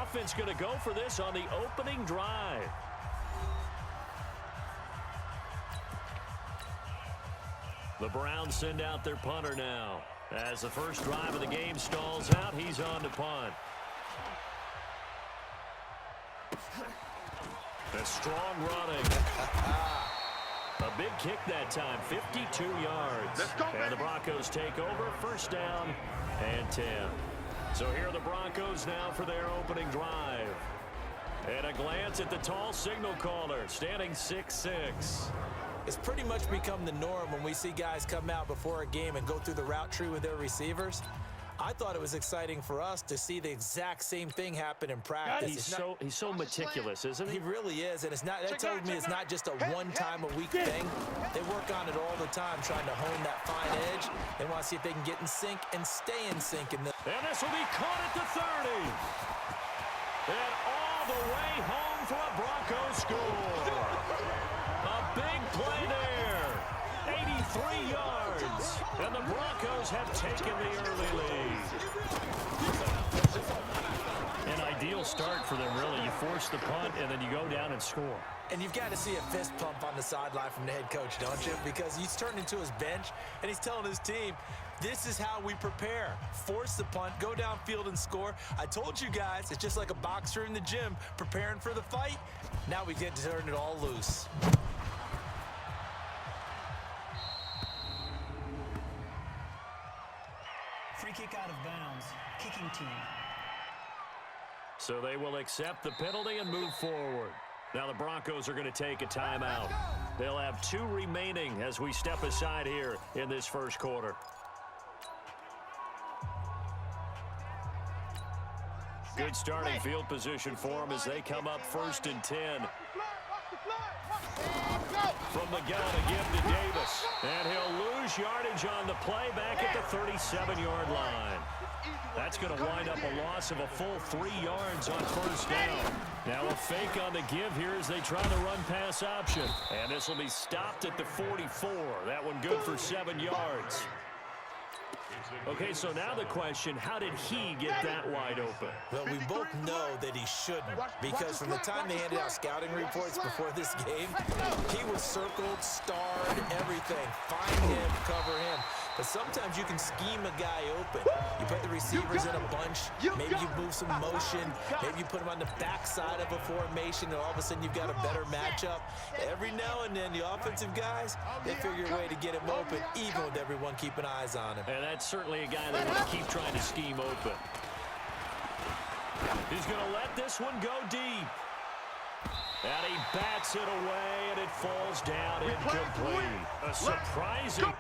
offense going to go for this on the opening drive? The Browns send out their punter now. As the first drive of the game stalls out, he's on to punt. A strong running. A big kick that time, 52 yards. And the Broncos take over, first down and 10. So here are the Broncos now for their opening drive. And a glance at the tall signal caller, standing 6'6". It's pretty much become the norm when we see guys come out before a game and go through the route tree with their receivers. I thought it was exciting for us to see the exact same thing happen in practice. He's so meticulous, isn't he? He really is, and that tells me it's not just a one-time-a-week thing. They work on it all the time, trying to hone that fine edge. They want to see if they can get in sync and stay in sync. And this will be caught at the 30. And all the way home for a Broncos score. A big play there. 83 yards. And the Broncos have taken the early lead. An ideal start for them, really. You force the punt, and then you go down and score. And you've got to see a fist pump on the sideline from the head coach, don't you? Because he's turned into his bench, and he's telling his team, this is how we prepare. Force the punt, go downfield and score. I told you guys, it's just like a boxer in the gym preparing for the fight. Now we get to turn it all loose. Free kick out of bounds. Kicking team. So they will accept the penalty and move forward. Now the Broncos are going to take a timeout. They'll have 2 remaining as we step aside here in this first quarter. Good starting field position for them as they come up 1st and 10. From the gun, a give to Davis. And he'll lose yardage on the play back at the 37-yard line. That's going to wind up a loss of a full 3 yards on first down. Now a fake on the give here as they try the run-pass option. And this will be stopped at the 44. That one good for 7 yards. Okay, so now the question, how did he get that wide open? Well, we both know that he shouldn't, because from the time they handed out scouting reports before this game, he was circled, starred, everything. Find him, cover him. But sometimes you can scheme a guy open. You put the receivers in a bunch. Maybe you move some motion. Maybe you put them on the backside of a formation, and all of a sudden you've got a better matchup. Every now and then, the offensive guys, they figure a way to get him open, even with everyone keeping eyes on him. And that's certainly a guy that will keep trying to scheme open. He's going to let this one go deep. And he bats it away, and it falls down incomplete. A surprising...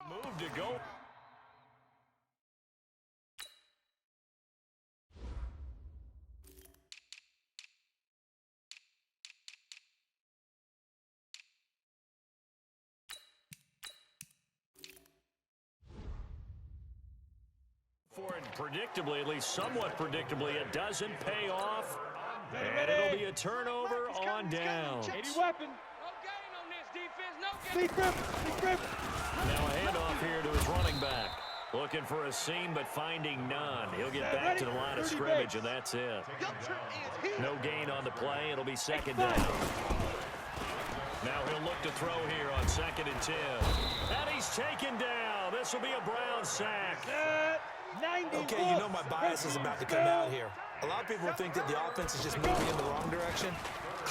move to go. For it predictably, at least somewhat predictably, it doesn't pay off. And it'll be a turnover on downs. Now a handoff here to his running back. Looking for a seam, but finding none. He'll get back to the line of scrimmage, and that's it. No gain on the play. It'll be 2nd down. Now he'll look to throw here on 2nd and 10. And he's taken down. This will be a Brown sack. Okay, you know my bias is about to come out here. A lot of people think that the offense is just moving in the wrong direction.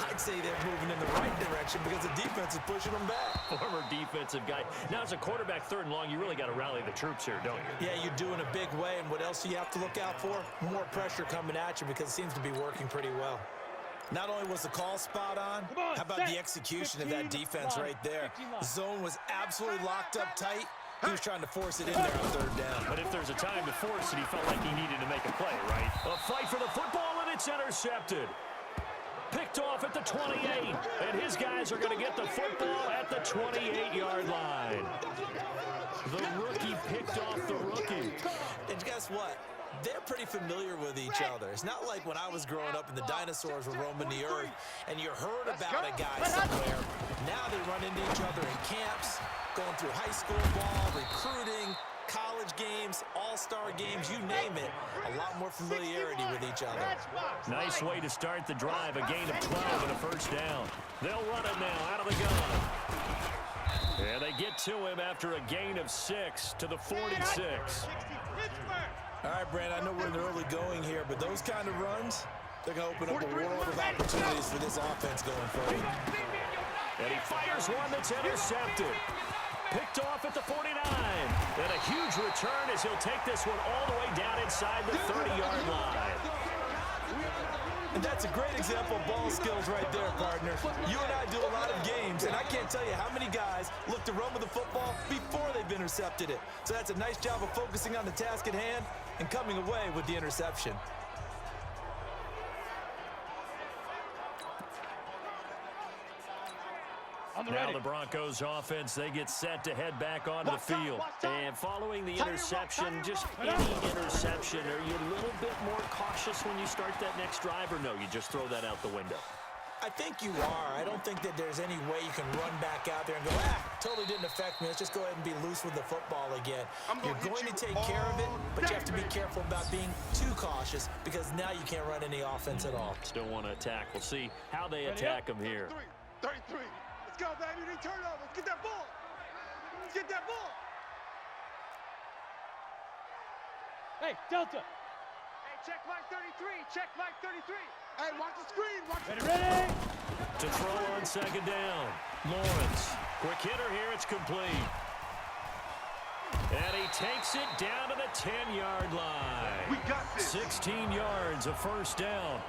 I'd say they're moving in the right direction because the defense is pushing them back. Former defensive guy. Now, as a quarterback 3rd and long, you really got to rally the troops here, don't you? Yeah, you do in a big way. And what else do you have to look out for? More pressure coming at you because it seems to be working pretty well. Not only was the call spot on, how about the execution of that defense right there? The zone was absolutely locked up tight. He was trying to force it in there on 3rd down. But if there's a time to force it, he felt like he needed to make a play, right? A fight for the football, and it's intercepted. Picked off at the 28, and his guys are going to get the football at the 28-yard picked off the rookie. And guess what? They're pretty familiar with each other. It's not like when I was growing up and the dinosaurs were roaming the earth and you heard about a guy somewhere. Now they run into each other in camps, going through high school ball, recruiting, college games, all-star games, you name it. A lot more familiarity with each other. Nice way to start the drive. A gain of 12 and a first down. They'll run it now out of the gun. And they get to him after a gain of 6 to the 46. All right, Brandon, I know we're in the early going here, but those kind of runs, they're going to open up a world of opportunities for this offense going forward. And he fires one that's intercepted. Picked off at the 49. And a huge return as he'll take this one all the way down inside the 30-yard line. And that's a great example of ball skills right there, partner. You and I do a lot of games, and I can't tell you how many guys look to run with the football before they've intercepted it. So that's a nice job of focusing on the task at hand and coming away with the interception. Now the Broncos offense, they get set to head back onto the field. And following the interception, just any interception, are you a little bit more cautious when you start that next drive, or no, you just throw that out the window? I think you are. I don't think that there's any way you can run back out there and go, totally didn't affect me. Let's just go ahead and be loose with the football again. You're going to take care of it, but you have to be careful about being too cautious because now you can't run any offense at all. Still want to attack. We'll see how they attack them here. 33. Let's go, baby. We turn over. Let's get that ball. Let's get that ball. Hey, Delta. Hey, check Mike 33. Check Mike 33. Hey, watch the screen. Watch the Ready? To throw on second down. Lawrence. Quick hitter here. It's complete. And he takes it down to the 10-yard line. We got this. 16 yards, a first down.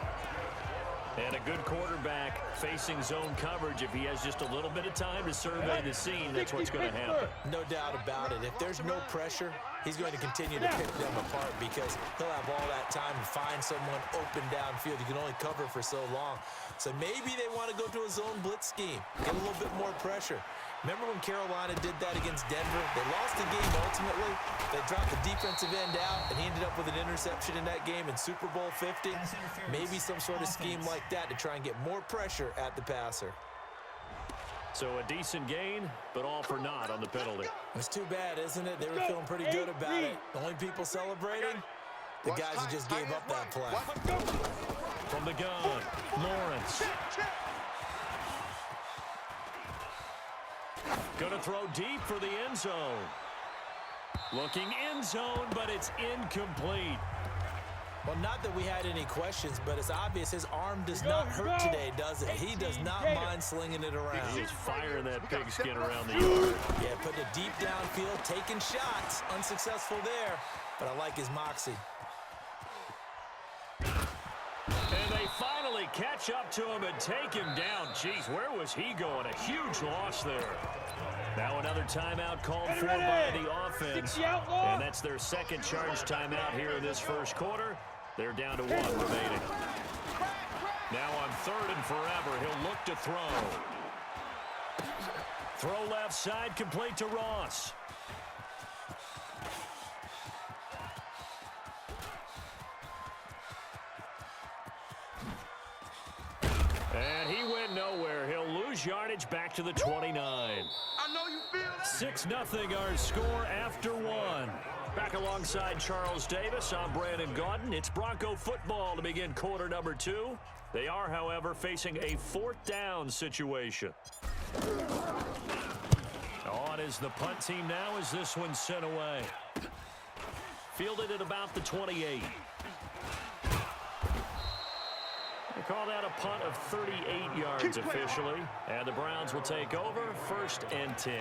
And a good quarterback facing zone coverage. If he has just a little bit of time to survey the scene, that's what's going to happen. No doubt about it. If there's no pressure, he's going to continue to pick them apart because he'll have all that time to find someone open downfield. You can only cover for so long. So maybe they want to go to a zone blitz scheme, get a little bit more pressure. Remember when Carolina did that against Denver? They lost the game ultimately. They dropped the defensive end out, and he ended up with an interception in that game in Super Bowl 50. Maybe some sort of scheme like that to try and get more pressure at the passer. So a decent gain, but all for naught on the penalty. It's too bad, isn't it? They were feeling pretty good about it. The only people celebrating, the guys who just gave up that play. From the gun, Lawrence. Going to throw deep for the end zone. Looking end zone, but it's incomplete. Well, not that we had any questions, but it's obvious his arm does not hurt today, does it? He does not mind slinging it around. He's firing that pigskin around the yard. Yeah, putting it deep downfield, taking shots. Unsuccessful there, but I like his moxie. And they finally catch up to him and take him down. Jeez, where was he going? A huge loss there. Now another timeout called for by the offense. And that's their second charge timeout here in this first quarter. They're down to 1 remaining. Now on 3rd and forever, he'll look to throw. Throw left side, complete to Ross. And he went nowhere. He'll lose yardage back to the 29. I know you feel that. 6-0 our score after 1. Back alongside Charles Davis, I'm Brandon Gaudin. It's Bronco football to begin quarter number 2. They are, however, facing a 4th down situation. On is the punt team now as this one's sent away. Fielded at about the 28. They call that a punt of 38 yards officially. And the Browns will take over 1st and 10.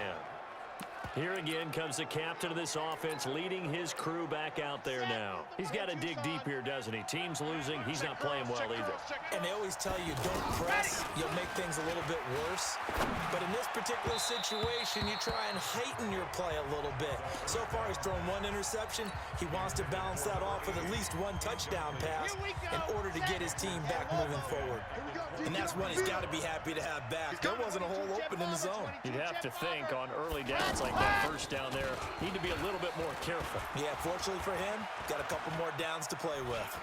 Here again comes the captain of this offense leading his crew back out there now. He's got to dig deep here, doesn't he? Team's losing. He's not playing well either. And they always tell you don't press. You'll make things a little bit worse. But in this particular situation, you try and heighten your play a little bit. So far, he's thrown 1 interception. He wants to balance that off with at least 1 touchdown pass in order to get his team back moving forward. And that's one he's got to be happy to have back. There wasn't a hole open in the zone. You'd have to think on early downs like make that first down there. Need to be a little bit more careful. Yeah, fortunately for him, got a couple more downs to play with.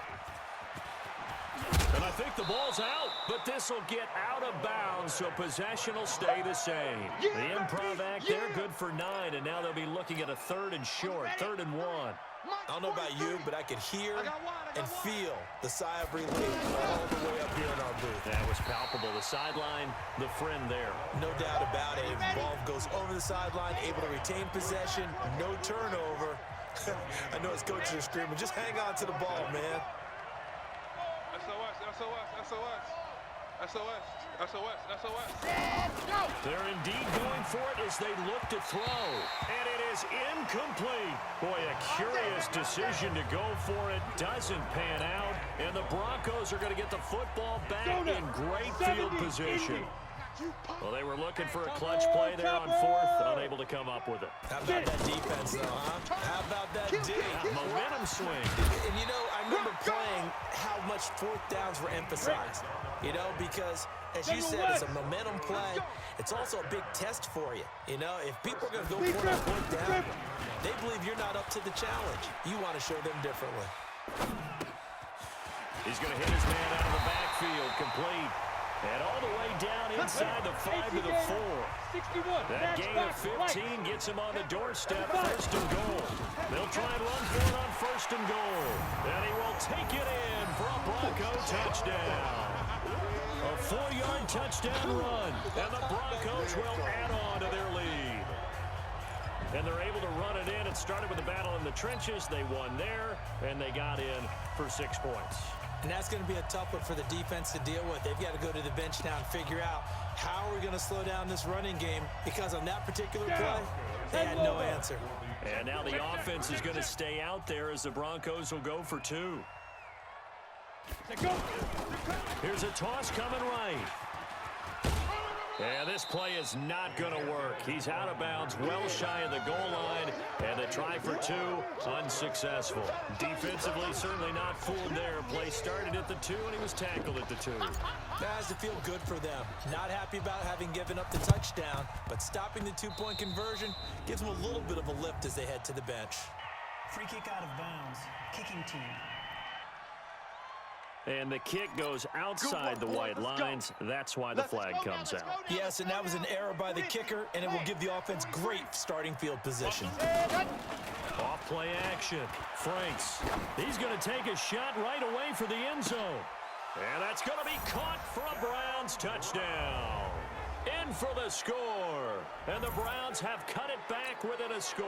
And I think the ball's out, but this will get out of bounds, so possession will stay the same. The improv act there, good for 9, and now they'll be looking at a 3rd and short, 3rd and 1. I don't know about you, but I could hear and feel the sigh of relief all the way up here in our booth. That was palpable. The sideline, the friend there. No doubt about it. Ball goes over the sideline, able to retain possession, no turnover. I know his coaches are screaming, just hang on to the ball, man. SOS. They're indeed going for it as they look to throw. And it is incomplete. Boy, a curious decision to go for it. Doesn't pan out. And the Broncos are going to get the football back in great field position. Well, they were looking for a clutch play there on 4th, unable to come up with it. How about that defense, though, huh? How about that D? Momentum swing. And, you know, I remember playing how much 4th downs were emphasized, you know, because, as you said, it's a momentum play. It's also a big test for you. You know, if people are going to go for it on 4th down, they believe you're not up to the challenge. You want to show them differently. He's going to hit his man out of the backfield, complete. And all the way down inside the 5 to the 4. 61. That gain of 15 gets him on the doorstep, 1st and goal. They'll try and run for it on 1st and goal. And he will take it in for a Bronco touchdown. A 4-yard touchdown run. And the Broncos will add on to their lead. And they're able to run it in. It started with a battle in the trenches. They won there, and they got in for 6 points. And that's going to be a tough one for the defense to deal with. They've got to go to the bench now and figure out how are we going to slow down this running game, because on that particular play, they had no answer. And now the offense is going to stay out there as the Broncos will go for 2. Here's a toss coming right. And this play is not going to work. He's out of bounds, well shy of the goal line, and the try for 2, unsuccessful. Defensively, certainly not fooled there. Play started at the 2, and he was tackled at the 2. That has to feel good for them. Not happy about having given up the touchdown, but stopping the 2-point conversion gives them a little bit of a lift as they head to the bench. Free kick out of bounds. Kicking team. And the kick goes outside the white lines. That's why the flag comes out. Yes, and that was an error by the kicker, and it will give the offense great starting field position. Off play action. Franks. He's going to take a shot right away for the end zone. And that's going to be caught for a Browns touchdown. In for the score. And the Browns have cut it back within a score.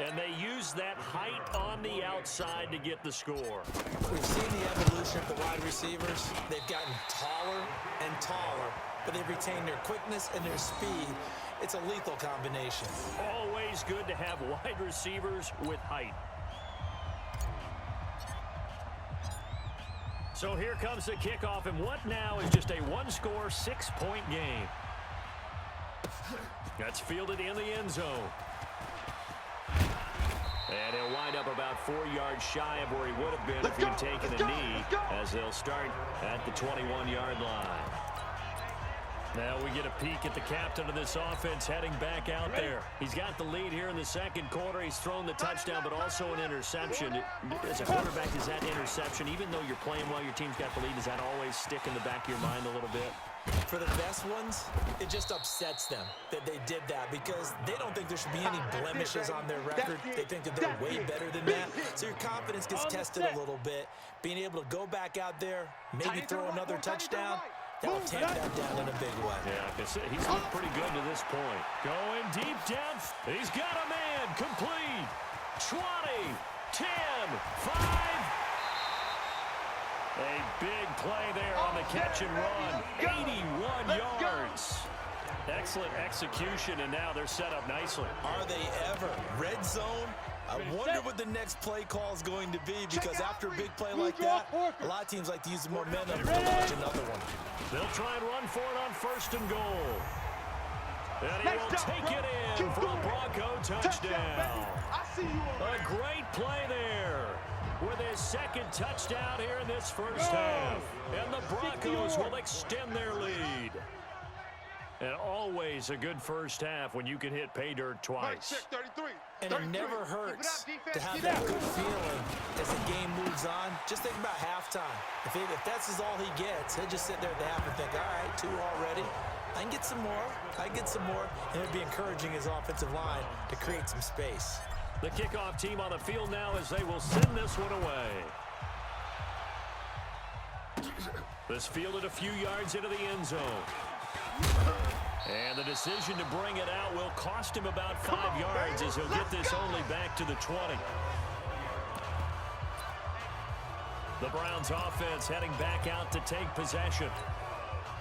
And they use that height on the outside to get the score. We've seen the evolution of the wide receivers. They've gotten taller and taller, but they've retained their quickness and their speed. It's a lethal combination. Always good to have wide receivers with height. So here comes the kickoff, and what now is just a one-score, 6-point game. That's fielded in the end zone. And he'll wind up about 4 yards shy of where he would have been if he'd taken a knee, as they'll start at the 21-yard line. Now we get a peek at the captain of this offense heading back out there. He's got the lead here in the second quarter. He's thrown the touchdown, but also an interception. As a quarterback, is that interception, even though you're playing well, your team's got the lead, does that always stick in the back of your mind a little bit? For the best ones, it just upsets them that they did that, because they don't think there should be any blemishes on their record. They think that they're way better than that. So your confidence gets tested a little bit. Being able to go back out there, maybe throw another touchdown, that will tamp that down in a big way. Yeah, like I said, he's looked pretty good to this point. Going deep down. He's got a man. Complete. 20, 10, 5. A big play there on the catch and run. 81 yards. Excellent execution, and now they're set up nicely. Are they ever? Red zone? I wonder what the next play call is going to be, because after a big play like that, a lot of teams like to use the momentum to launch another one. They'll try and run for it on 1st and goal. And he will take it in for a Bronco touchdown. A great play there with his second touchdown here in this first half. And the Broncos will extend their lead. And always a good first half when you can hit pay dirt twice. 33. And it never hurts to have that good feeling as the game moves on. Just think about halftime. If that's all he gets, he'll just sit there at the half and think, all right, 2 already. I can get some more. I can get some more. And it'd be encouraging his offensive line to create some space. The kickoff team on the field now as they will send this one away. This fielded a few yards into the end zone. And the decision to bring it out will cost him about 5 yards as he'll get this only back to the 20. The Browns offense heading back out to take possession.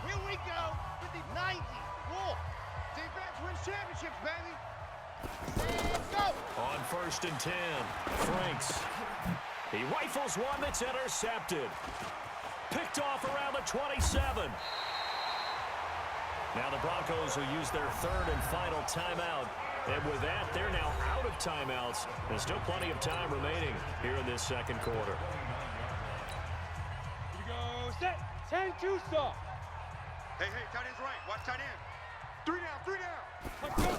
Here we go with the 90. Wolf. Defense wins championships, baby. Let's go. On 1st and 10, Franks. He rifles one that's intercepted. Picked off around the 27. Now the Broncos will use their 3rd and final timeout. And with that, they're now out of timeouts. There's still plenty of time remaining here in this second quarter. Here we go. Set. 10-2 stop. Hey, tight end's right. Watch tight end. 3 down, 3 down. Let's go.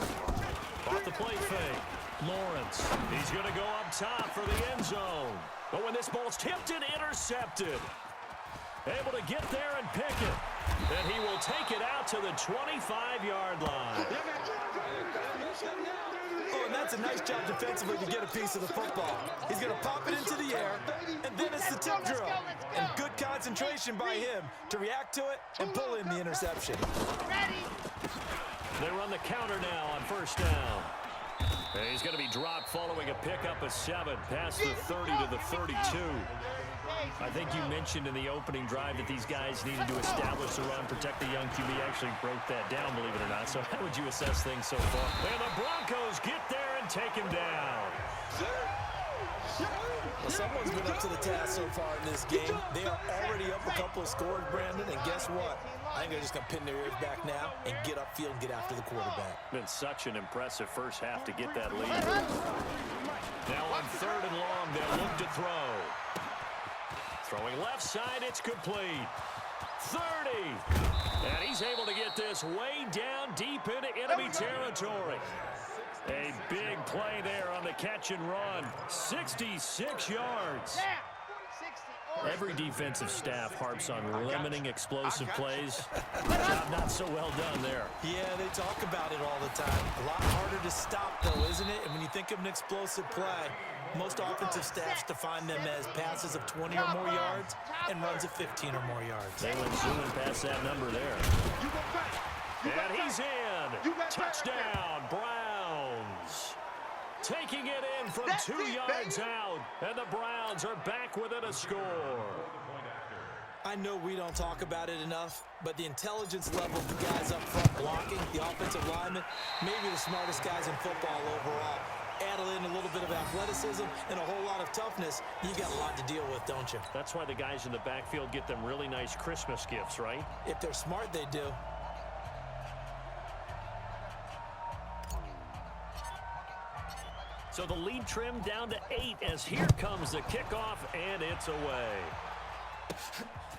Off the play fake. Lawrence. He's going to go up top for the end zone. But when this ball's tipped and intercepted. Able to get there and pick it. And he will take it out to the 25-yard line. Oh, and that's a nice job defensively to get a piece of the football. He's going to pop it into the air, and then it's the tip drill. And good concentration by him to react to it and pull in the interception. They run the counter now on 1st down. And he's going to be dropped following a pickup of 7 past the 30 to the 32. I think you mentioned in the opening drive that these guys needed to establish the run, protect the young QB. Actually broke that down, believe it or not. So how would you assess things so far? And the Broncos get there and take him down. Well, someone's been up to the task so far in this game. They are already up a couple of scores, Brandon, and guess what? I think they're just going to pin their ears back now and get upfield and get after the quarterback. Been such an impressive first half to get that lead. Now on 3rd and long, they'll look to throw. Throwing left side, it's complete. 30. And he's able to get this way down deep into enemy territory. A big play there on the catch and run. 66 yards. Every defensive staff harps on limiting explosive plays. Job not so well done there. Yeah, they talk about it all the time. A lot harder to stop, though, isn't it? And when you think of an explosive play, most offensive staffs define them as passes of 20 or more yards and runs of 15 or more yards. They went zooming past that number there. And he's in. Touchdown, Browns. Taking it in from 2 yards out. And the Browns are back within a score. I know we don't talk about it enough, but the intelligence level of the guys up front blocking, the offensive linemen, maybe the smartest guys in football overall. Add in a little bit of athleticism and a whole lot of toughness, you got a lot to deal with, don't you? That's why the guys in the backfield get them really nice Christmas gifts, right? If they're smart, they do. So the lead trimmed down to 8 as here comes the kickoff, and it's away.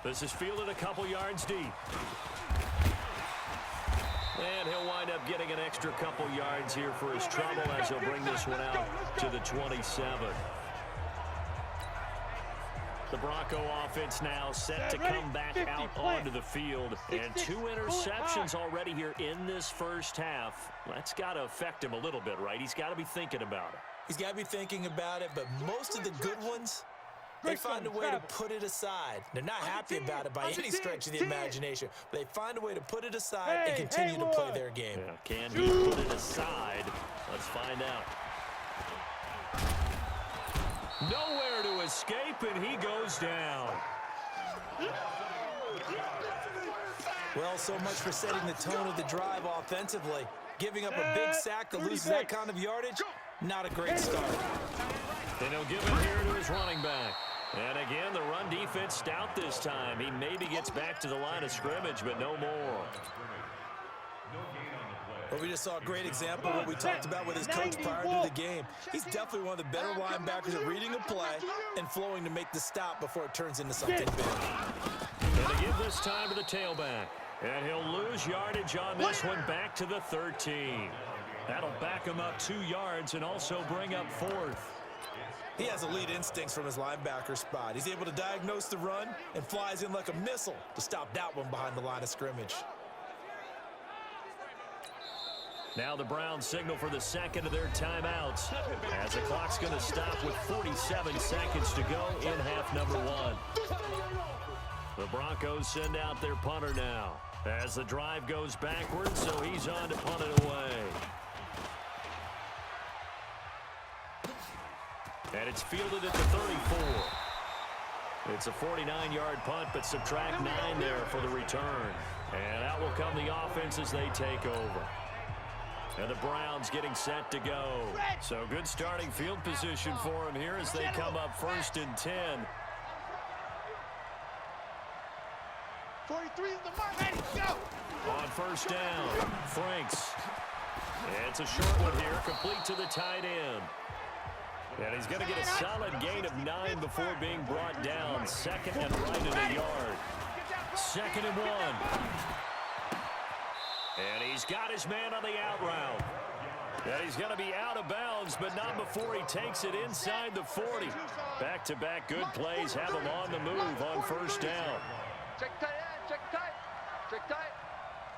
This is fielded a couple yards deep. And he'll wind up getting an extra couple yards here for his trouble as he'll bring this one out to the 27. The Bronco offense now set to come back out onto the field. And 2 interceptions already here in this first half. That's got to affect him a little bit, right? He's got to be thinking about it. He's got to be thinking about it, but most of the good ones, they find a way to put it aside. They're not happy about it by any stretch of the imagination. But they find a way to put it aside and continue to play their game. Yeah, can he put it aside? Let's find out. Nowhere to escape, and he goes down. Well, so much for setting the tone of the drive offensively. Giving up a big sack that loses that kind of yardage, not a great start. And he'll give it here to his running back. And again, the run defense stout this time. He maybe gets back to the line of scrimmage, but no more. Well, we just saw a great example of what we talked about with his coach prior to the game. He's definitely one of the better linebackers at reading a play and flowing to make the stop before it turns into something big. And they give this time to the tailback. And he'll lose yardage on this one, back to the 13. That'll back him up 2 yards and also bring up 4th. He has elite instincts from his linebacker spot. He's able to diagnose the run and flies in like a missile to stop that one behind the line of scrimmage. Now the Browns signal for the second of their timeouts, as the clock's going to stop with 47 seconds to go in half number 1. The Broncos send out their punter now, as the drive goes backwards, so he's on to punt it away. And it's fielded at the 34. It's a 49-yard punt, but subtract 9 there for the return. And out will come the offense as they take over. And the Browns getting set to go. So good starting field position for them here as they come up 1st and 10. 43 is the mark. Ready, go. On 1st down, Franks. It's a short one here, complete to the tight end. And he's going to get a solid gain of 9 before being brought down. 2nd and right at a yard. 2nd and 1. And he's got his man on the out route. And he's going to be out of bounds, but not before he takes it inside the 40. Back-to-back good plays have him on the move on 1st down. Check tight end, check tight. Check tight.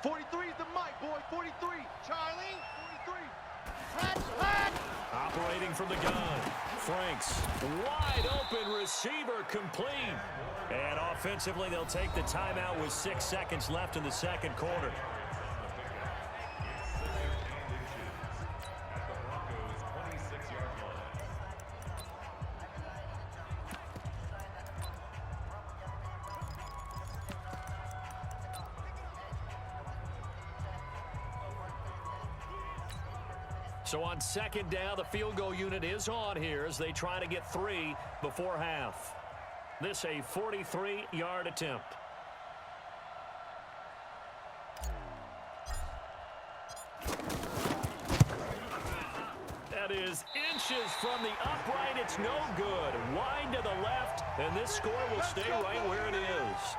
43 is the mic, boy. 43. Charlie. 43. Operating from the gun, Franks, wide open receiver, complete. And offensively, they'll take the timeout with 6 seconds left in the second quarter. So on 2nd down, the field goal unit is on here as they try to get 3 before half. This a 43-yard attempt. That is inches from the upright. It's no good. Wide to the left, and this score will stay right where it is.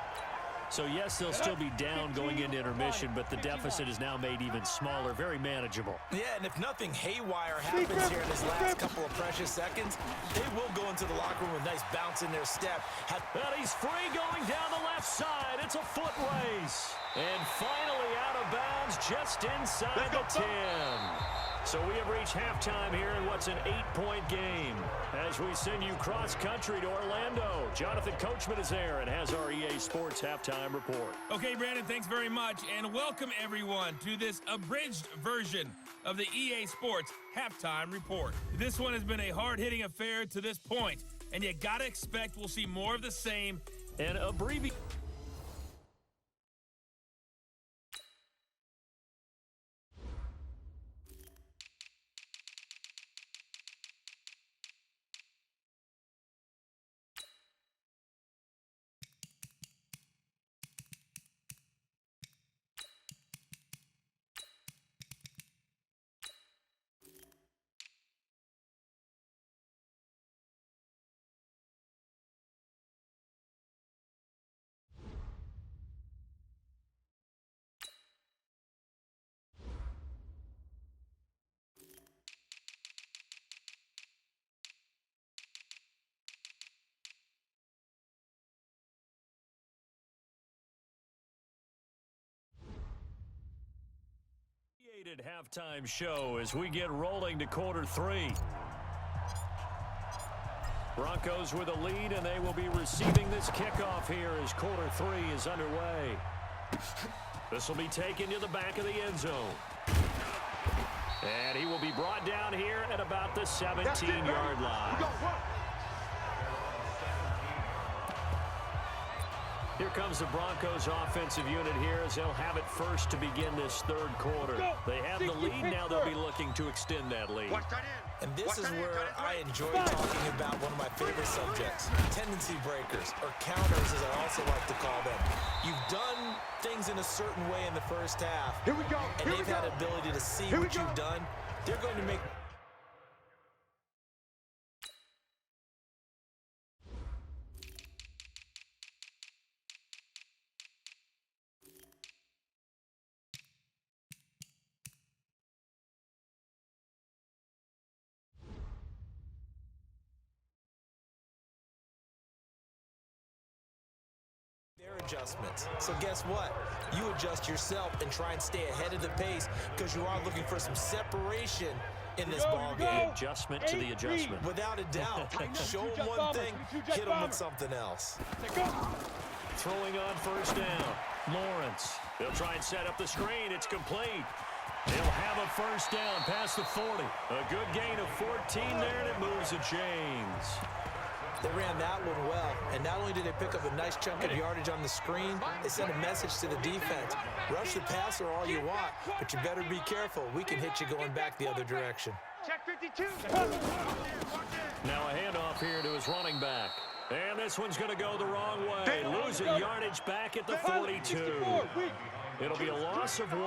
So, yes, they'll still be down going into intermission, but the deficit is now made even smaller, very manageable. Yeah, and if nothing haywire happens here in his last couple of precious seconds, they will go into the locker room with a nice bounce in their step. And he's free going down the left side. It's a foot race. And finally out of bounds just inside the 10. So we have reached halftime here in what's an 8-point game. As we send you cross-country to Orlando, Jonathan Coachman is there and has our EA Sports Halftime Report. Okay, Brandon, thanks very much. And welcome, everyone, to this abridged version of the EA Sports Halftime Report. This one has been a hard-hitting affair to this point, and you got to expect we'll see more of the same. And abbreviate. Halftime show as we get rolling to quarter 3. Broncos with a lead, and they will be receiving this kickoff here as quarter 3 is underway. This will be taken to the back of the end zone. And he will be brought down here at about the 17-yard line. Here comes the Broncos offensive unit here as they'll have it first to begin this third quarter. They have the lead. Now they'll be looking to extend that lead. And this is where I enjoy talking about one of my favorite subjects, tendency breakers, or counters as I also like to call them. You've done things in a certain way in the first half, and they've had ability to see what you've done. They're going to make... adjustments. So guess what? You adjust yourself and try and stay ahead of the pace because you are looking for some separation in this ball game. Adjustment to the adjustment. Without a doubt. Show them one thing, hit them with something else. Throwing on first down. Lawrence. They'll try and set up the screen. It's complete. He'll have a first down past the 40. A good gain of 14 there, and it moves the chains. They ran that one well, and not only did they pick up a nice chunk of yardage on the screen, they sent a message to the defense. Rush the passer all you want, but you better be careful. We can hit you going back the other direction. Check 52. Now a handoff here to his running back. And this one's going to go the wrong way. Losing yardage back at the 42. It'll be a loss of 1,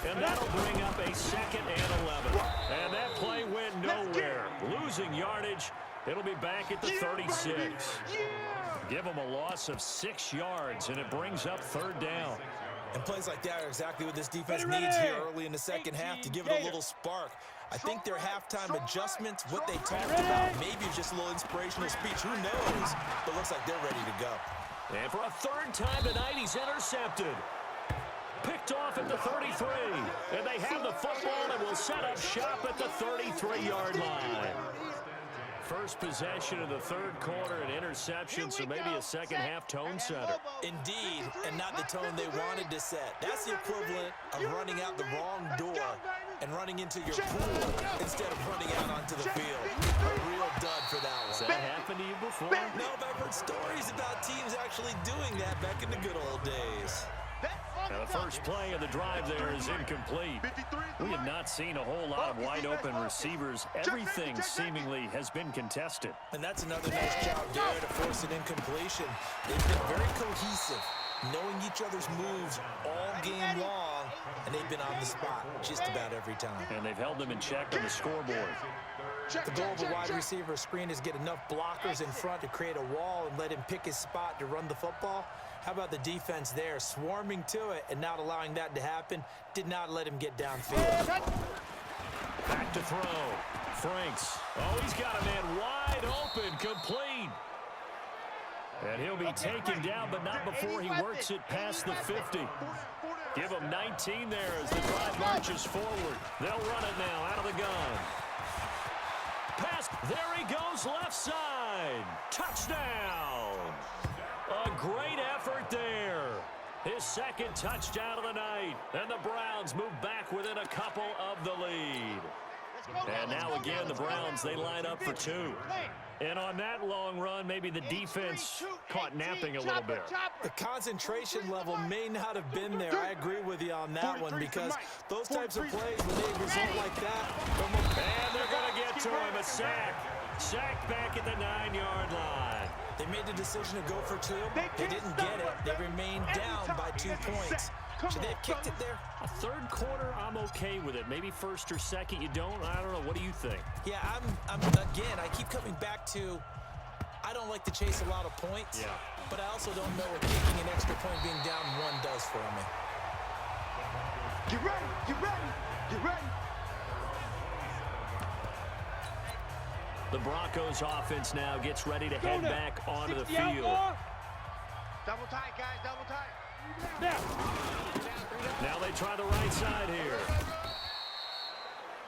and that'll bring up a 2nd and 11. And that play went nowhere. Losing yardage. It'll be back at the 36. Give them a loss of 6 yards, and it brings up 3rd down. And plays like that are exactly what this defense needs here early in the second half to give it a little spark. I think their halftime adjustments, what they talked about, maybe just a little inspirational speech, who knows? But looks like they're ready to go. And for a 3rd time tonight, he's intercepted. Picked off at the 33. And they have the football and will set up shop at the 33-yard line. First possession of the 3rd quarter, an interception, so maybe a second-half tone setter. Indeed, and not the tone they wanted to set. That's the equivalent of running out the wrong door and running into your pool instead of running out onto the field. A real dud for that one. Has that happened to you before? No, but I've heard stories about teams actually doing that back in the good old days. Now the first play of the drive there is incomplete. We have not seen a whole lot of wide-open receivers. Everything seemingly has been contested. And that's another nice job there to force an incompletion. They've been very cohesive, knowing each other's moves all game long, and they've been on the spot just about every time. And they've held them in check on the scoreboard. The goal of a wide receiver screen is get enough blockers in front to create a wall and let him pick his spot to run the football. How about the defense there, swarming to it and not allowing that to happen? Did not let him get downfield. Back to throw. Franks. Oh, he's got a man wide open, complete. And he'll be taken down, but not before he works it past the 50. Give him 19 there as the drive marches forward. They'll run it now out of the gun. Pass. There he goes, left side. Touchdown. A great effort there. His 2nd touchdown of the night. And the Browns move back within a couple of the lead. And now again, the Browns, they line up for 2. And on that long run, maybe the defense caught napping a little bit. The concentration level may not have been there. I agree with you on that one because those types of plays, when they result like that. And they're going to get to him, a sack. Sack back at the 9-yard line. They made the decision to go for 2. They didn't get it. They remained down by 2 points. Should they have kicked it there? A 3rd quarter, I'm okay with it. Maybe 1st or 2nd, you don't. I don't know. What do you think? Yeah, again, I keep coming back to I don't like to chase a lot of points. Yeah. But I also don't know what kicking an extra point being down 1 does for me. Get ready, get ready, get ready. The Broncos offense now gets ready to head back onto the field. Double tight, guys, double tight. Now they try the right side here.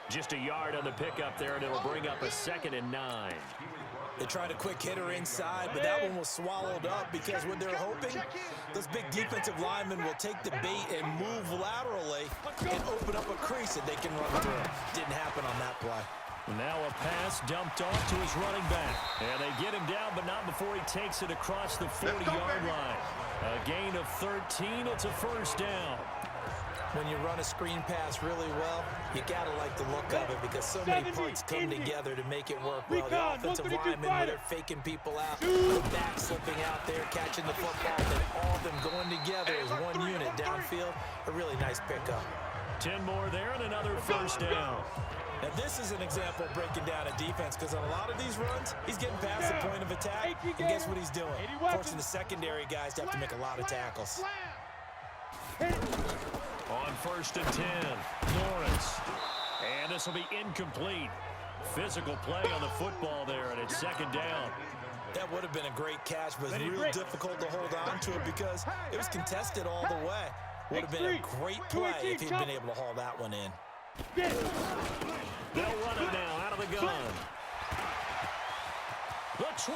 Just a yard on the pickup there, and it'll bring up a 2nd and 9. They tried a quick hitter inside, but that one was swallowed up because what they're hoping, those big defensive linemen will take the bait and move laterally and open up a crease that they can run through. Didn't happen on that play. Now a pass dumped off to his running back. And they get him down, but not before he takes it across the 40-yard line. A gain of 13. It's a 1st down. When you run a screen pass really well, you got to like the look of it because so many parts come together to make it work well. The offensive linemen, where they're faking people out, the back slipping out there, catching the football, and all of them going together as one unit downfield. A really nice pickup. 10 more there and another 1st down. Now, this is an example of breaking down a defense because on a lot of these runs, he's getting past the point of attack, and guess what he's doing? Forcing the secondary guys to have to make a lot of tackles. On 1st and 10, Lawrence. And this will be incomplete. Physical play on the football there, and it's 2nd down. That would have been a great catch, but it was real difficult to hold on to it because it was contested all the way. Would have been a great play if he'd been able to haul that one in. They'll run it now out of the gun. The 20.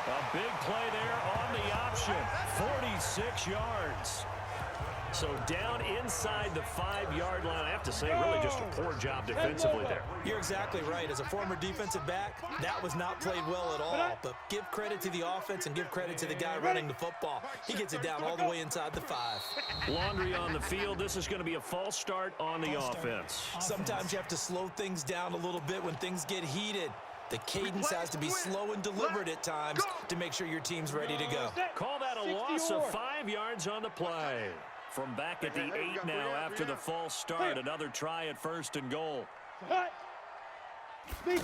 A big play there on the option. 46 yards. So down inside the 5-yard line. I have to say, really just a poor job defensively there. You're exactly right. As a former defensive back, that was not played well at all. But give credit to the offense and give credit to the guy running the football. He gets it down all the way inside the 5. Laundry on the field. This is going to be a false start on the offense. Sometimes you have to slow things down a little bit when things get heated. The cadence has to be slow and deliberate at times to make sure your team's ready to go. Call that a loss of 5 yards on the play. From back at the 8 now after the false start. Another try at 1st and goal. Now they'll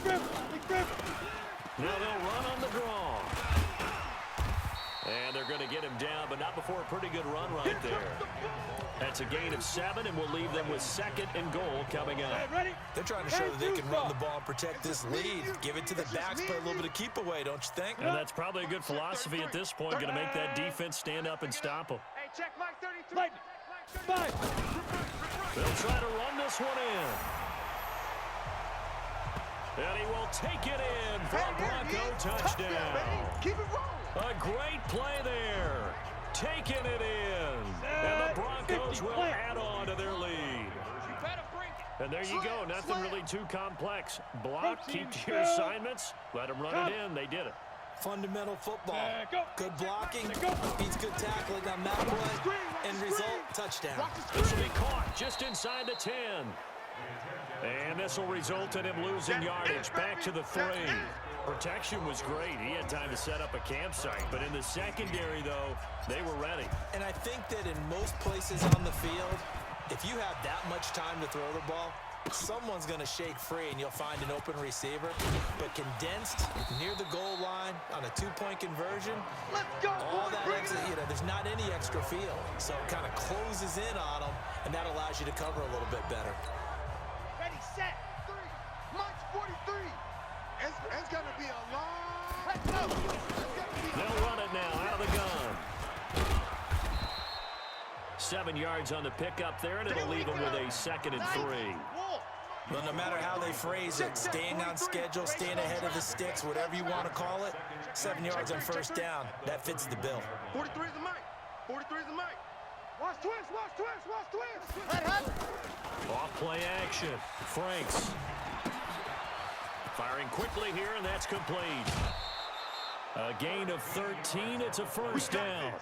run on the draw. And they're going to get him down, but not before a pretty good run right there. That's a gain of 7, and we'll leave them with 2nd and goal coming up. They're trying to show that they can run the ball and protect this lead. Give it to the backs, play a little bit of keep away, don't you think? And that's probably a good philosophy at this point. Going to make that defense stand up and stop them. Hey, check Mike 33. They'll try to run this one in. And he will take it in for a Bronco touchdown. Keep it rolling. A great play there. Taking it in. And the Broncos will add on to their lead. And there you go. Nothing really too complex. Block, keep to your assignments. Let them run it in. They did it. Fundamental football. Good blocking. Beats good tackling on that play. End result, touchdown. This will be caught just inside the 10. And this will result in him losing yardage back to the 3. Protection was great. He had time to set up a campsite. But in the secondary, though, they were ready. And I think that in most places on the field, if you have that much time to throw the ball, someone's going to shake free and you'll find an open receiver. But condensed near the goal line on a 2-point conversion, Let's go, all boys. that Bring extra, it in. there's not any extra field. So it kind of closes in on them, and that allows you to cover a little bit better. Ready, set. 3. Mike's 43. It's going to be a long... Let's go. They'll run it now out of the gun. 7 yards on the pickup there, and it'll leave them with a 2nd and 3. Well, no matter how they phrase it, staying on schedule, staying ahead of the sticks, whatever you want to call it, 7 yards on 1st down, that fits the bill. 43 is the Mike. 43 is the Mike. Watch twist, watch twist, watch twist. Off play action. Franks. Firing quickly here, and that's complete. A gain of 13. It's a 1st down.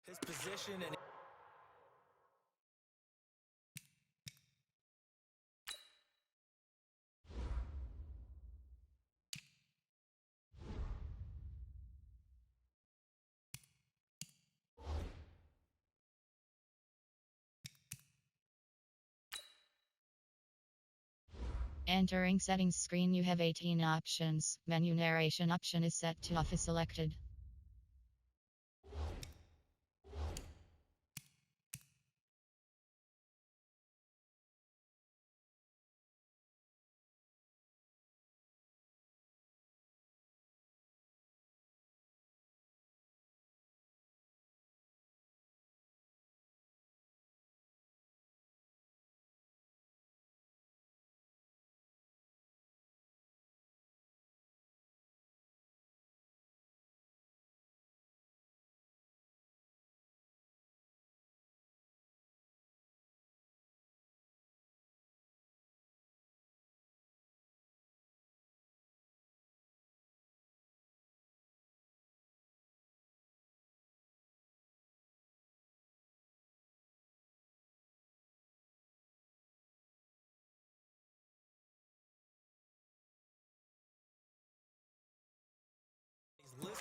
His position and Entering settings screen, you have 18 options. Menu narration option is set to off is selected.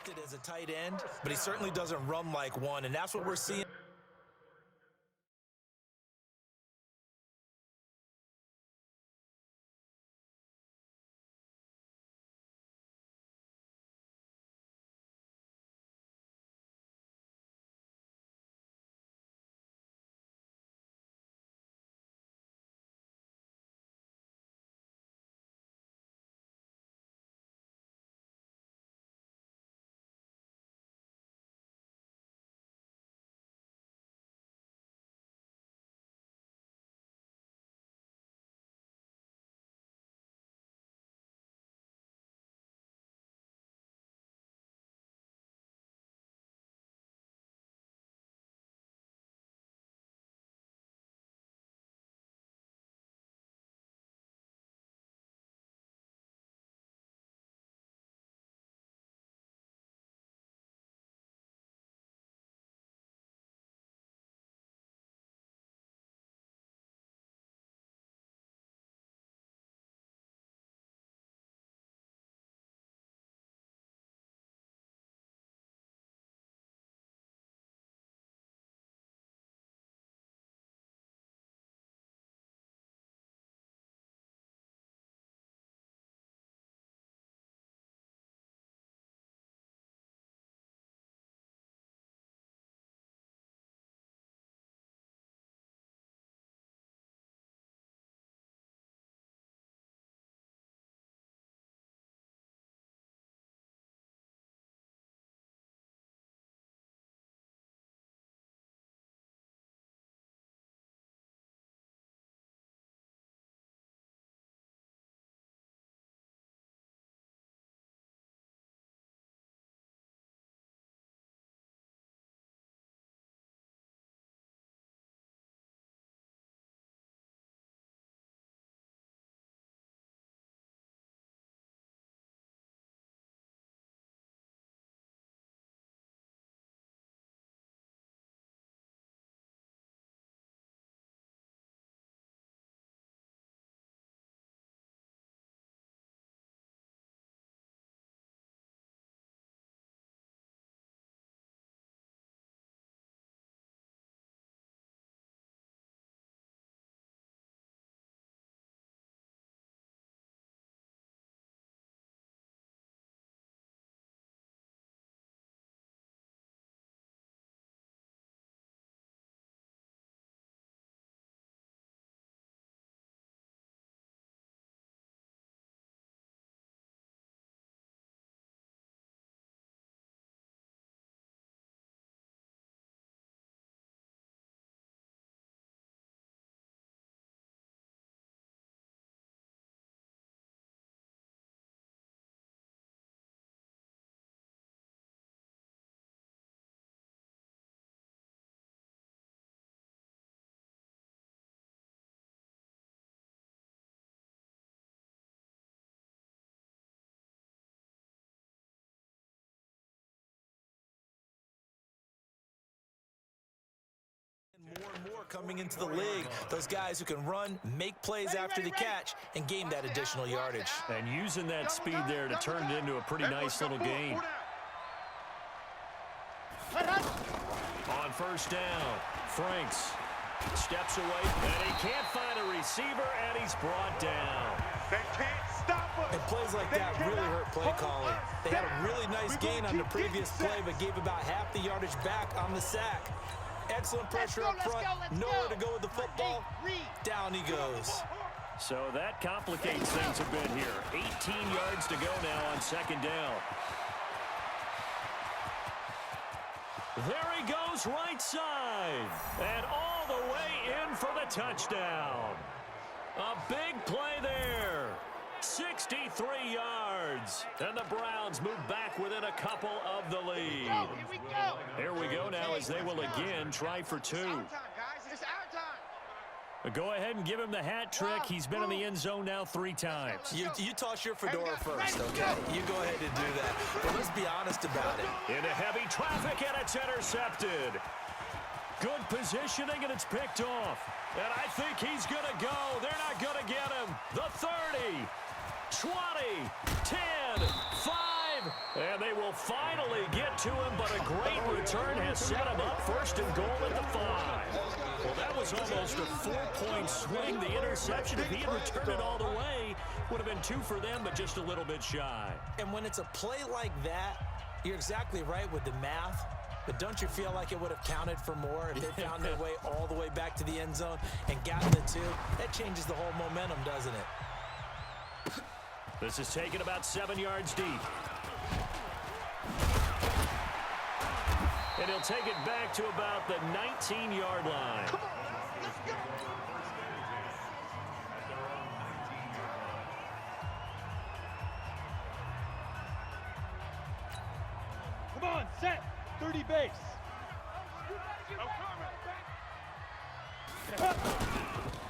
listed as a tight end, but he certainly doesn't run like one, and that's what we're seeing. More and more coming into the league. Those guys who can run, make plays after the catch, and gain that additional yardage. And using that speed there to turn it into a pretty nice little gain. On first down, Franks steps away, and he can't find a receiver, and he's brought down. They can't stop us. And plays like that really hurt play calling. They had a really nice gain on the previous play, but gave about half the yardage back on the sack. Excellent pressure up front, nowhere to go with the football. Down he goes. So that complicates things a bit here. 18 yards to go now on second down. There he goes right side. And all the way in for the touchdown. A big play there. 63 yards. And the Browns move back within a couple of the lead. Here we go. Here we go now as they will again try for two. It's our time, guys. It's our time. Go ahead and give him the hat trick. He's been in the end zone now 3 times. You toss your fedora first, okay? You go ahead and do that. But let's be honest about it. Into heavy traffic, and it's intercepted. Good positioning, and it's picked off. And I think he's going to go. They're not going to get him. The 30, 20, 10, 5, And they will finally get to him, but a great return has set him up first and goal at the 5. Well, that was almost a 4-point swing. The interception, if he had returned it all the way, would have been 2 for them, but just a little bit shy. And when it's a play like that, you're exactly right with the math. But don't you feel like it would have counted for more if they found their way all the way back to the end zone and gotten the 2? That changes the whole momentum, doesn't it? This is taken about 7 yards deep. And he'll take it back to about the 19-yard line. Come on, let's go. Come on, set. 30 base.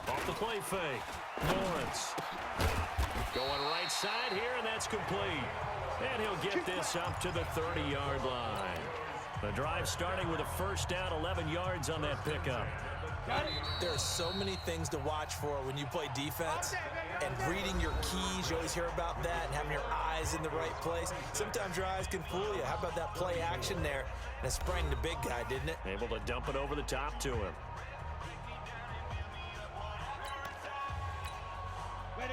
Off the play fake. Lawrence. Going right side here, and that's complete. And he'll get this up to the 30-yard line. The drive starting with a first down, 11 yards on that pickup. There are so many things to watch for when you play defense, and reading your keys, you always hear about that, and having your eyes in the right place. Sometimes your eyes can fool you. How about that play action there? And it sprang the big guy, didn't it? Able to dump it over the top to him.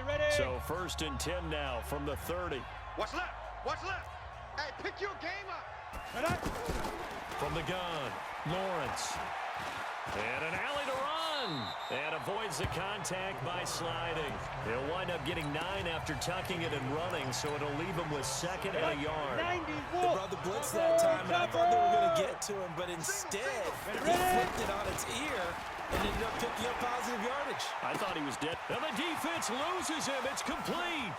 Ready. So first and 10 now from the 30. What's left? What's left? Hey, pick your game up. From the gun, Lawrence. And an alley to run. And avoids the contact by sliding. He'll wind up getting 9 after tucking it and running, so it'll leave him with 2nd and a yard. They brought the blitz that time, and I thought they were going to get to him, but instead, he flipped it on its ear and ended up picking up positive yardage. I thought he was dead. And the defense loses him. It's complete.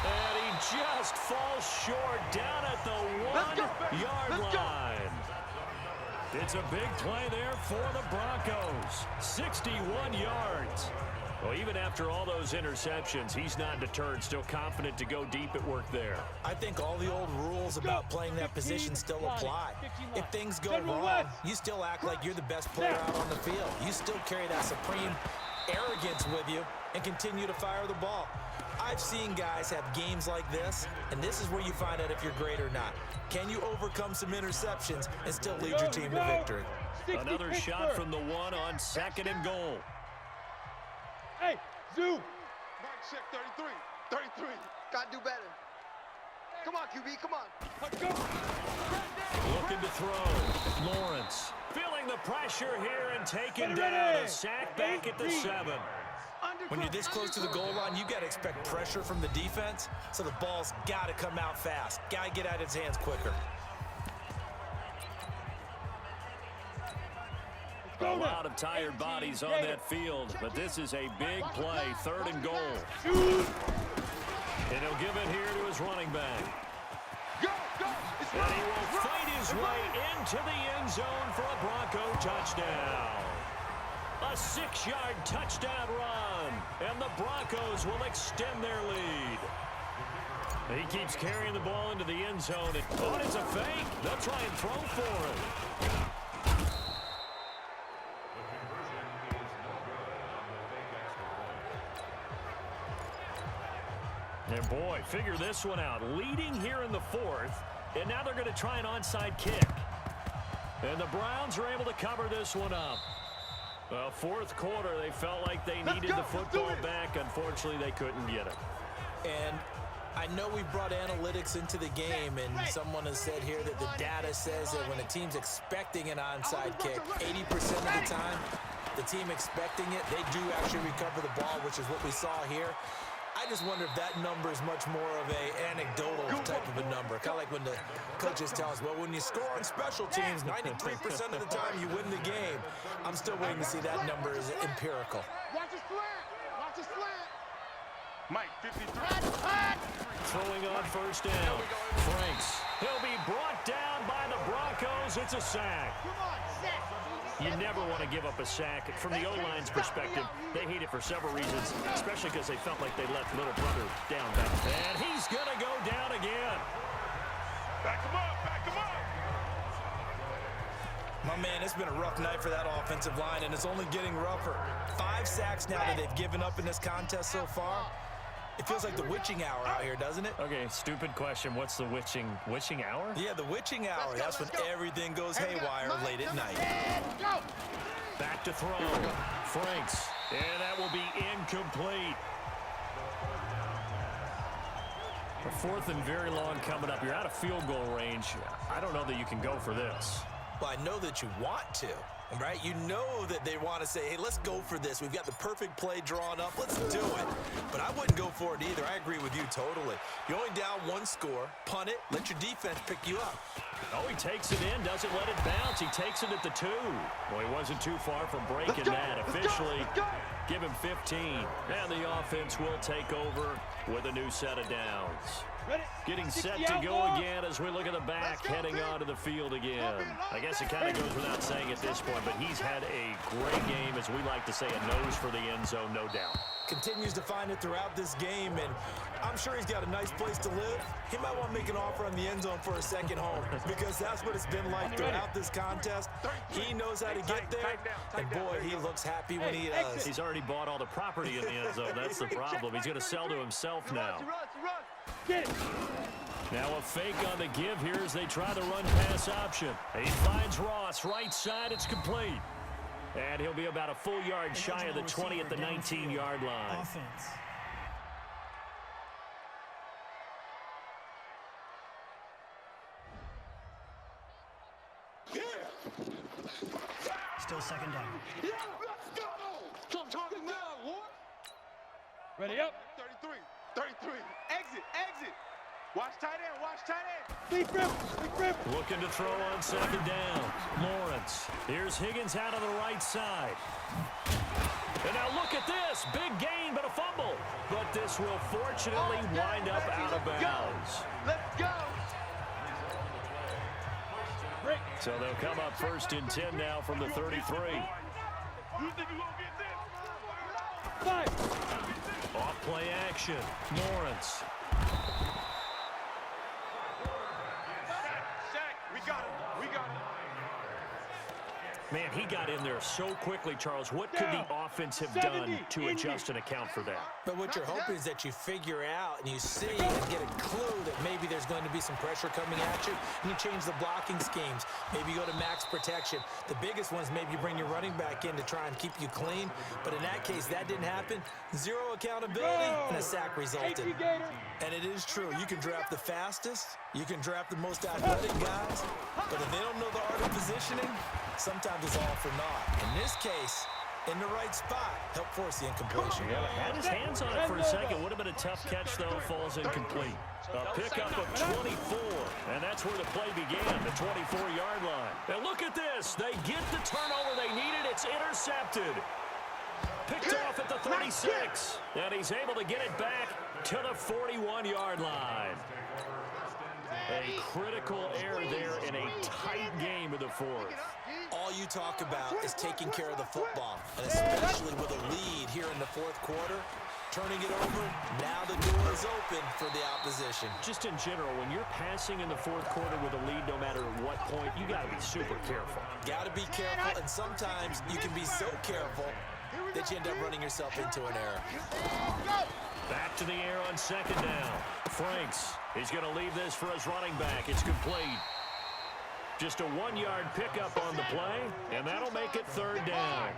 And he just falls short down at the 1-yard line. It's a big play there for the Broncos. 61 yards. Well, even after all those interceptions, he's not deterred, still confident to go deep at work there. I think all the old rules about playing that position still apply. If things go wrong, you still act like you're the best player out on the field. You still carry that supreme arrogance with you and continue to fire the ball. I've seen guys have games like this, and this is where you find out if you're great or not. Can you overcome some interceptions and still lead your team to victory? Another shot from the 1 on 2nd and goal. Hey, Zoo. Mike, check 33. 33. Gotta do better. Come on, QB, come on. Let's go. Looking to throw. Lawrence feeling the pressure here and taken down. A sack back at the 7. When you're this close to the goal line, you got to expect pressure from the defense, so the ball's got to come out fast. Got to get out of his hands quicker. A lot of tired bodies on that field, but this is a big play, 3rd and goal. And he'll give it here to his running back. And he will fight his way into the end zone for a Bronco touchdown. A 6-yard touchdown run, and the Broncos will extend their lead. He keeps carrying the ball into the end zone. Oh, it's a fake. They'll try and throw for it. And boy, figure this one out. Leading here in the 4th, and now they're going to try an onside kick. And the Browns are able to cover this one up. Well, 4th quarter, they felt like they needed the football back. Unfortunately, they couldn't get it. And I know we brought analytics into the game, and someone has said here that the data says that when a team's expecting an onside kick, 80% of the time, the team expecting it, they do actually recover the ball, which is what we saw here. I just wonder if that number is much more of a anecdotal type of a number. Kind of like when the coaches tell us, well, when you score on special teams, 93% of the time you win the game. I'm still waiting to see that number as empirical. Watch his slant. Watch his slant. Mike, 53. Throwing on first down. Franks. He'll be brought down by the Broncos. It's a sack. Come on, set. You never want to give up a sack. From the O-line's perspective, they hate it for several reasons, especially because they felt like they let little brother down back. And he's going to go down again. Back him up, back him up. My man, it's been a rough night for that offensive line, and it's only getting rougher. 5 sacks now that they've given up in this contest so far. It feels like the witching hour out here, doesn't it? Okay, stupid question. What's the witching hour? Yeah, the witching hour. That's when everything goes haywire late at night. Back to throw. Franks. And that will be incomplete. A fourth and very long coming up. You're out of field goal range. I don't know that you can go for this. Well, I know that you want to, right? You know that they want to say, hey, let's go for this. We've got the perfect play drawn up. Let's do it. But I wouldn't go for it either. I agree with you totally. You're only down one score. Punt it. Let your defense pick you up. Oh, he takes it in, doesn't let it bounce. He takes it at the 2. Well, he wasn't too far from breaking that. Officially, give him 15. And the offense will take over with a new set of downs. Getting set to go again as we look at the back, heading onto the field again. I guess it kind of goes without saying at this point, but he's had a great game, as we like to say, a nose for the end zone, no doubt. Continues to find it throughout this game, and I'm sure he's got a nice place to live. He might want to make an offer on the end zone for a second home, because that's what it's been like throughout this contest. He knows how to get there, and boy, he looks happy when he does. He's already bought all the property in the end zone. That's the problem. He's going to sell to himself now. Now a fake on the give here as they try the run-pass option. He finds Ross, right side, it's complete. And he'll be about a full yard shy of the 20 at the 19-yard line. Offense. Still second down. Yeah, let's go. Stop talking now, what? Ready up. 33. 33. Exit. Watch tight end. Deep rip. Looking to throw on second down. Lawrence. Here's Higgins out on the right side. And now look at this. Big gain, but a fumble. But this will fortunately wind up out of bounds. Let's go. So they'll come up first and 10 now from the 33. You think you gonna get this? Off play action. Lawrence. Shaq, we got him. Man, he got in there so quickly, Charles. What could the offense have done to adjust and account for that? But what you're hoping is that you figure out and you see and get a clue that maybe there's going to be some pressure coming at you, and you change the blocking schemes. Maybe you go to max protection. The biggest one is maybe you bring your running back in to try and keep you clean. But in that case, that didn't happen. Zero accountability, and a sack resulted. And it is true. You can draft the fastest. You can draft the most athletic guys. But if they don't know the art of positioning, sometimes it's all for naught. In this case, in the right spot, help force the incompletion. Yeah, had his hands on it for a second. Would have been a tough catch, though. Falls incomplete. A pickup of 24, and that's where the play began, the 24-yard line. And look at this. They get the turnover they needed. It's intercepted. Picked off at the 36, and he's able to get it back to the 41-yard line. A critical error there in a tight game of the fourth. All you talk about is taking care of the football, and especially with a lead here in the fourth quarter, turning it over, now the door is open for the opposition. Just in general, when you're passing in the fourth quarter with a lead, no matter what point, you got to be super careful. Got to be careful, and sometimes you can be so careful that you end up running yourself into an error. Back to the air on second down. Franks, he's going to leave this for his running back. It's complete. Just a 1-yard pickup on the play, and that'll make it third down.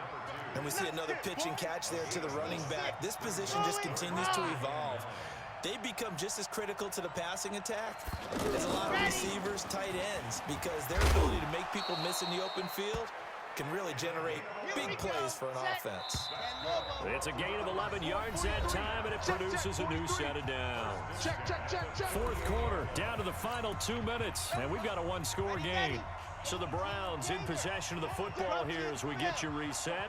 And we see another pitch and catch there to the running back. This position just continues to evolve. They become just as critical to the passing attack as a lot of receivers, tight ends, because their ability to make people miss in the open field can really generate big plays for an offense. It's a gain of 11 yards that time, and it produces a new set of downs. Fourth quarter, down to the final 2 minutes, and we've got a one-score game. So the Browns in possession of the football here as we get you reset.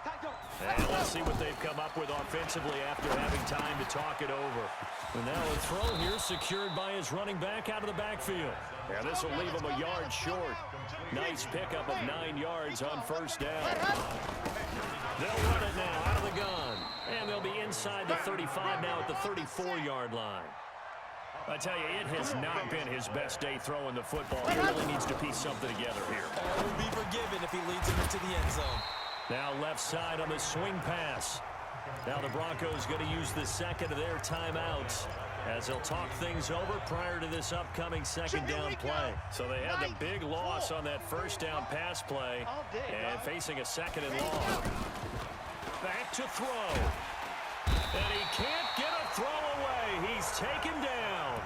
And let's see what they've come up with offensively after having time to talk it over. And now a throw here secured by his running back out of the backfield. And this will leave him a yard short. Nice pickup of 9 yards on first down. They'll run it now out of the gun. And they'll be inside the 35 now at the 34-yard line. I tell you, it has not been his best day throwing the football. He really needs to piece something together here. All will be forgiven if he leads him into the end zone. Now left side on the swing pass. Now the Broncos going to use the second of their timeouts as they'll talk things over prior to this upcoming second down play. So they had the big loss on that first down pass play and facing a second and long. Back to throw. And he can't get a throw away. He's taken down.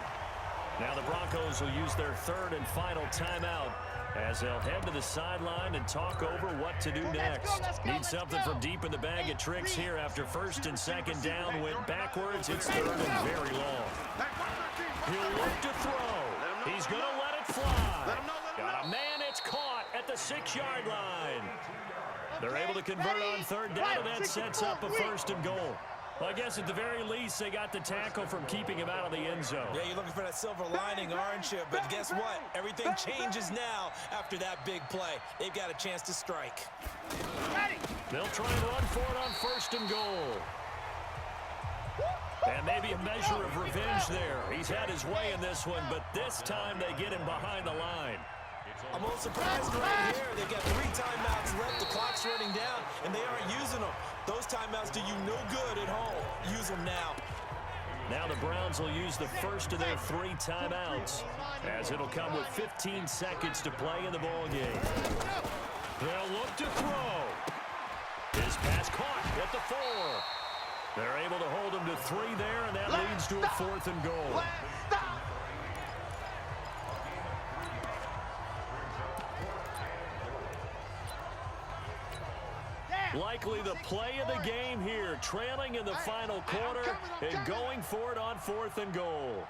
Now the Broncos will use their third and final timeout as they'll head to the sideline and talk over what to do next. Need something from deep in the bag of tricks here after first and second down went backwards. It's third and very long. He'll look to throw. He's going to let it fly. Got a man. It's caught at the 6-yard line. They're able to convert on third down, and that sets up a first and goal. Well, I guess at the very least, they got the tackle from keeping him out of the end zone. Yeah, you're looking for that silver lining, aren't you? But guess what? Everything changes now after that big play. They've got a chance to strike. They'll try and run for it on first and goal. And maybe a measure of revenge there. He's had his way in this one, but this time they get him behind the line. I'm a little surprised right here. They've got 3 timeouts left. The clock's running down, and they aren't using them. Those timeouts do you no good at home. Use them now. Now the Browns will use the first of their 3 timeouts as it'll come with 15 seconds to play in the ball game. They'll look to throw. His pass caught at the 4. They're able to hold him to 3 there, and that leads to a 4th and goal. Likely the play of the game here, trailing in the final quarter and going for it on 4th and goal.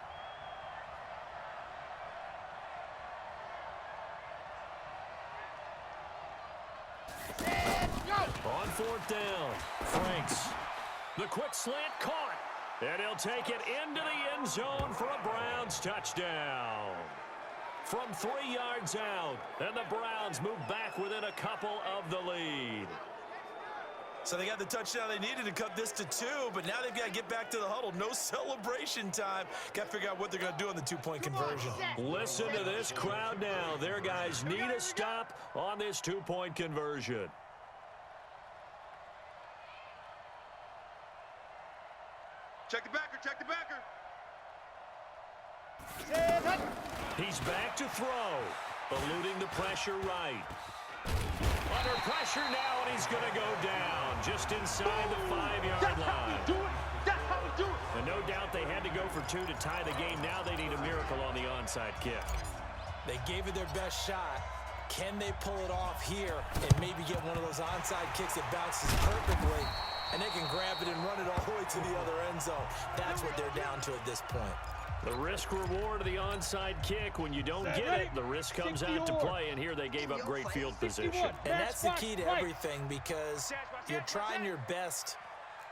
On 4th down, Franks. The quick slant caught, and he'll take it into the end zone for a Browns touchdown. From 3 yards out, and the Browns move back within a couple of the lead. So they got the touchdown they needed to cut this to 2, but now they've got to get back to the huddle. No celebration time. Got to figure out what they're going to do on the 2-point conversion. Listen to this crowd now. Their guys need a stop on this 2-point conversion. Check the backer, check the backer. He's back to throw, eluding the pressure right. Under pressure now, and he's going to go down just inside the 5-yard line. That's how we do it. And no doubt they had to go for 2 to tie the game. Now they need a miracle on the onside kick. They gave it their best shot. Can they pull it off here and maybe get one of those onside kicks that bounces perfectly, and they can grab it and run it all the way to the other end zone? That's what they're down to at this point. The risk-reward of the onside kick, when you don't get it, the risk comes out to play, and here they gave up great field position. And that's the key to everything, because you're trying your best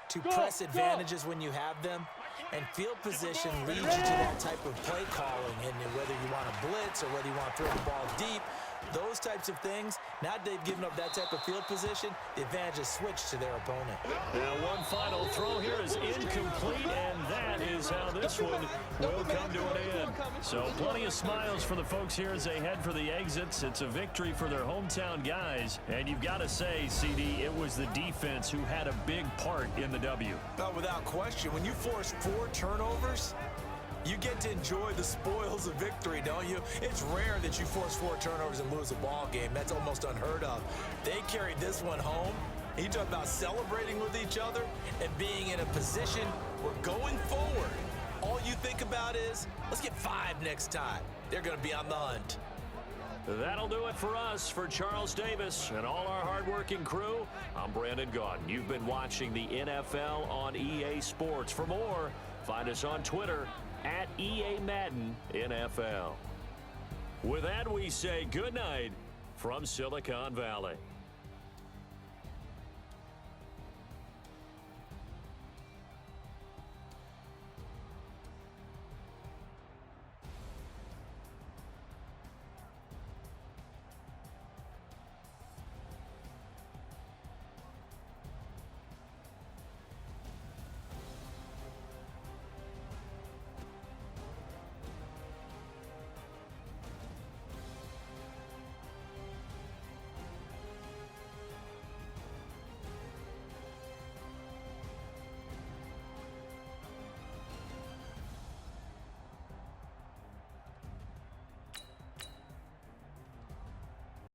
to press advantages when you have them, and field position leads you to that type of play calling, and whether you want to blitz or whether you want to throw the ball deep, those types of things. Now they've given up that type of field position, the advantage is switched to their opponent. Now one final throw here is incomplete, and that is how this one will come to an end. So plenty of smiles for the folks here as they head for the exits. It's a victory for their hometown guys, and you've got to say, CD, it was the defense who had a big part in the W. Without question, when you force 4 turnovers, you get to enjoy the spoils of victory, don't you? It's rare that you force 4 turnovers and lose a ball game. That's almost unheard of. They carried this one home. You talk about celebrating with each other and being in a position where going forward, all you think about is, let's get 5 next time. They're going to be on the hunt. That'll do it for us. For Charles Davis and all our hardworking crew, I'm Brandon Gaudin. You've been watching the NFL on EA Sports. For more, find us on Twitter at EA Madden NFL. With that, we say good night from Silicon Valley.